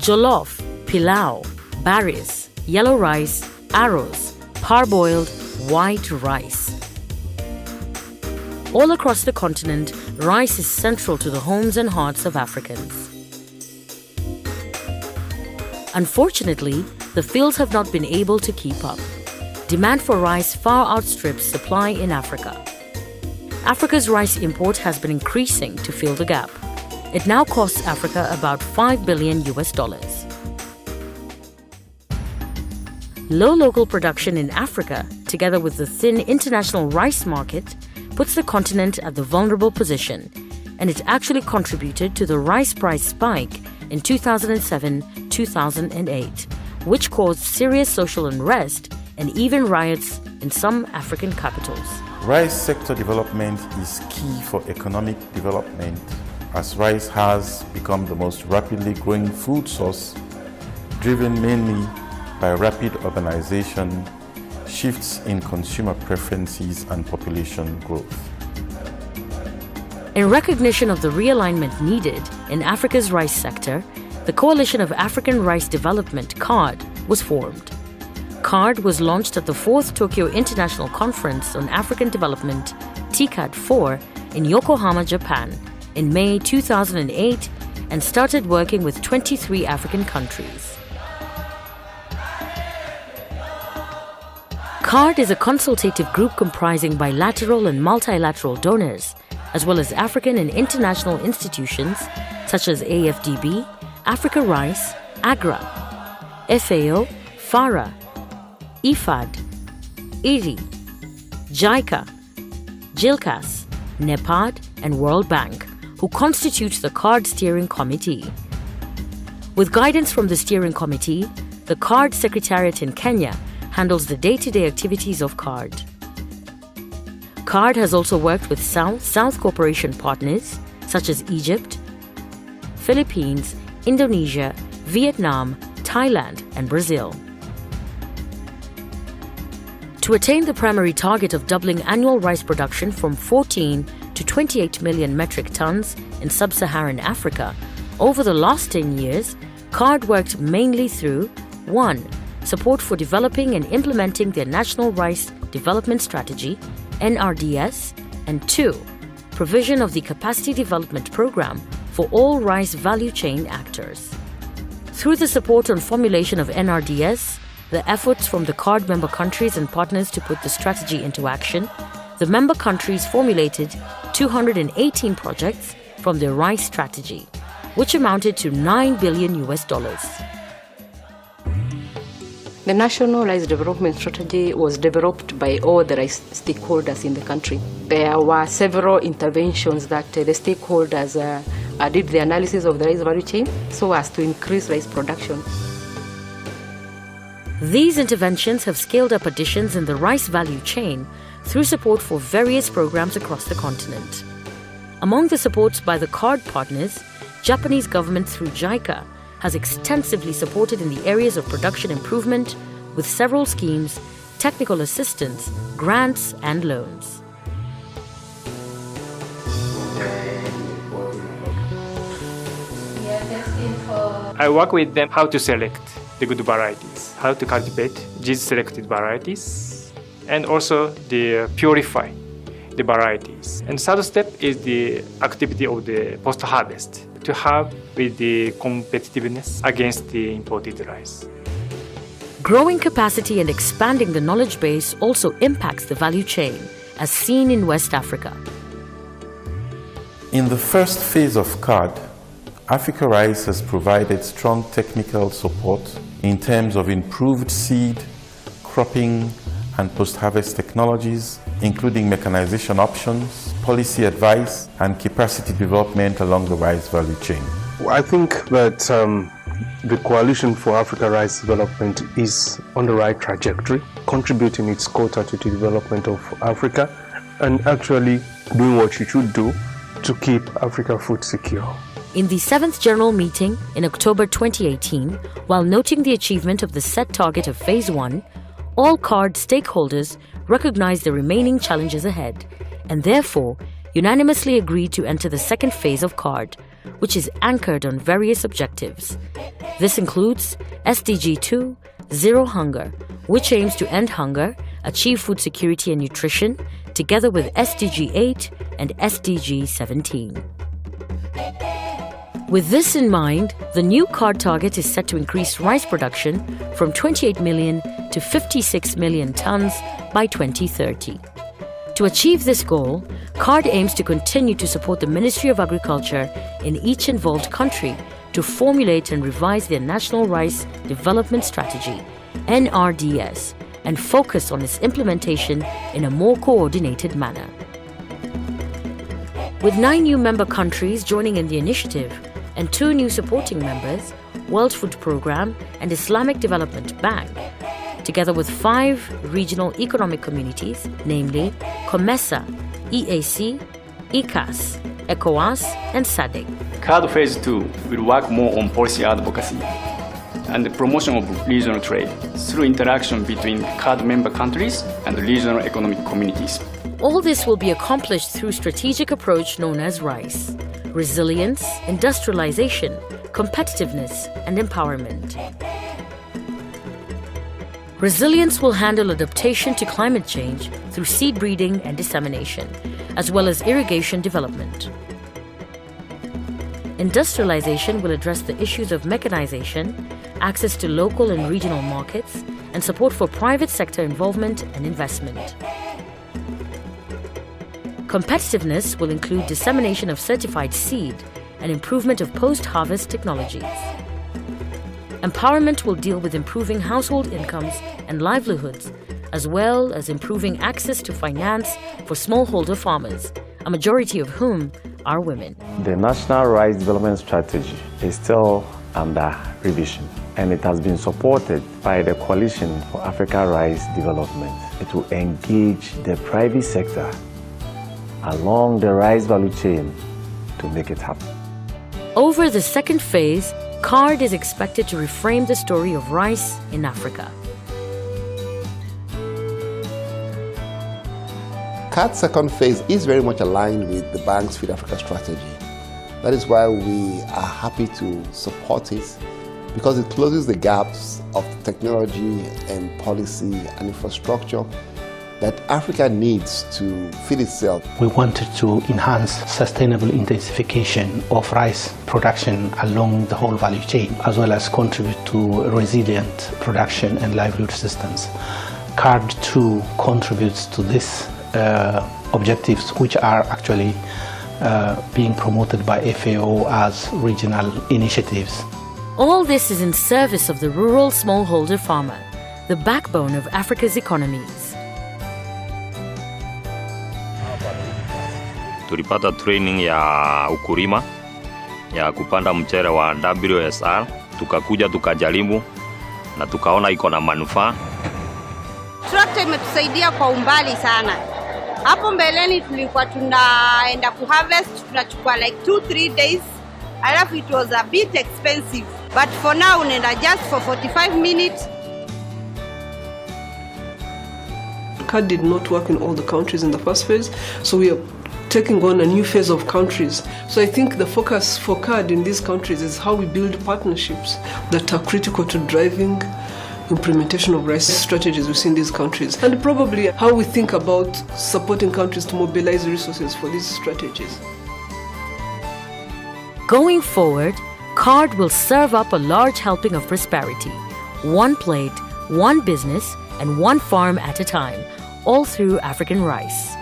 jollof, pilau, baris, yellow rice, arroz, parboiled, white rice. All across the continent, rice is central to the homes and hearts of Africans. Unfortunately, the fields have not been able to keep up. Demand for rice far outstrips supply in Africa. Africa's rice import has been increasing to fill the gap. It now costs Africa about $5 billion. Low local production in Africa, together with the thin international rice market, puts the continent at the vulnerable position, and it actually contributed to the rice price spike in 2007-2008, which caused serious social unrest and even riots in some African capitals. Rice sector development is key for economic development, as rice has become the most rapidly growing food source, driven mainly by rapid urbanization, shifts in consumer preferences and population growth. In recognition of the realignment needed in Africa's rice sector, the Coalition of African Rice Development, CARD, was formed. CARD was launched at the 4th Tokyo International Conference on African Development, TICAD-4, in Yokohama, Japan, in May 2008 and started working with 23 African countries. CARD is a consultative group comprising bilateral and multilateral donors, as well as African and international institutions such as AFDB, Africa Rice, AGRA, FAO, FARA, IFAD, IRI, JICA, JILCAS, NEPAD, and World Bank, who constitute the CARD Steering Committee. With guidance from the Steering Committee, the CARD Secretariat in Kenya handles the day-to-day activities of CARD. CARD has also worked with South cooperation partners such as Egypt, Philippines, Indonesia, Vietnam, Thailand, and Brazil. To attain the primary target of doubling annual rice production from 14 to 28 million metric tons in sub-Saharan Africa, over the last 10 years, CARD worked mainly through 1. Support for developing and implementing their National Rice Development Strategy, NRDS, and 2. Provision of the Capacity Development Program for all rice value chain actors. Through the support on formulation of NRDS, the efforts from the CARD member countries and partners to put the strategy into action, the member countries formulated 218 projects from their rice strategy, which amounted to $9 billion. The National Rice Development Strategy was developed by all the rice stakeholders in the country. There were several interventions that the stakeholders did the analysis of the rice value chain so as to increase rice production. These interventions have scaled up additions in the rice value chain through support for various programs across the continent. Among the supports by the CARD partners, Japanese government through JICA has extensively supported in the areas of production improvement with several schemes, technical assistance, grants, and loans. I work with them how to select the good varieties, how to cultivate these selected varieties, and also the purify the varieties. And third step is the activity of the post-harvest to have with the competitiveness against the imported rice. Growing capacity and expanding the knowledge base also impacts the value chain, as seen in West Africa. In the first phase of CARD, Africa Rice has provided strong technical support in terms of improved seed, cropping, and post-harvest technologies, including mechanization options, policy advice, and capacity development along the rice value chain. I think that the Coalition for Africa Rice Development is on the right trajectory, contributing its quota to the development of Africa and actually doing what it should do to keep Africa food secure. In the 7th General Meeting in October 2018, while noting the achievement of the set target of Phase 1, all CARD stakeholders recognized the remaining challenges ahead and therefore unanimously agreed to enter the second phase of CARD, which is anchored on various objectives. This includes SDG 2, Zero Hunger, which aims to end hunger, achieve food security and nutrition, together with SDG 8 and SDG 17. With this in mind, the new CARD target is set to increase rice production from 28 million to 56 million tons by 2030. To achieve this goal, CARD aims to continue to support the Ministry of Agriculture in each involved country to formulate and revise their National Rice Development Strategy, NRDS, and focus on its implementation in a more coordinated manner. With 9 new member countries joining in the initiative and 2 new supporting members, World Food Programme and Islamic Development Bank, together with 5 regional economic communities, namely COMESA, EAC, ECAS, ECOWAS, and SADC. CARD Phase 2 will work more on policy advocacy and the promotion of regional trade through interaction between CARD member countries and regional economic communities. All this will be accomplished through strategic approach known as RICE: resilience, industrialization, competitiveness, and empowerment. Resilience will handle adaptation to climate change through seed breeding and dissemination, as well as irrigation development. Industrialization will address the issues of mechanization, access to local and regional markets, and support for private sector involvement and investment. Competitiveness will include dissemination of certified seed and improvement of post-harvest technologies. Empowerment will deal with improving household incomes and livelihoods, as well as improving access to finance for smallholder farmers, a majority of whom are women. The National Rice Development Strategy is still under revision, and it has been supported by the Coalition for Africa Rice Development. It will engage the private sector along the rice value chain to make it happen. Over the second phase, CARD is expected to reframe the story of rice in Africa. CARD's second phase is very much aligned with the bank's Feed Africa strategy. That is why we are happy to support it, because it closes the gaps of technology and policy and infrastructure that Africa needs to feed itself. We wanted to enhance sustainable intensification of rice production along the whole value chain, as well as contribute to resilient production and livelihood systems. CARD 2 contributes to these objectives, which are actually being promoted by FAO as regional initiatives. All this is in service of the rural smallholder farmer, the backbone of Africa's economies. Tulipata training ya ukulima ya kupanda mchere wa WSR, tukakuja tukajaribu na tukaona iko na manufaa. Tractor imetusaidia kwa umbali sana. Hapo mbeleni tulikuwa tunaenda kuharvest, tunachukua like 2-3 days. Alafu it was a bit expensive, but for now unaenda just for 45 minutes. CARD did not work in all the countries in the first phase, so we are taking on a new phase of countries. So I think the focus for CARD in these countries is how we build partnerships that are critical to driving implementation of rice strategies within these countries, and probably how we think about supporting countries to mobilize resources for these strategies. Going forward, CARD will serve up a large helping of prosperity, one plate, one business, and one farm at a time, all through African rice.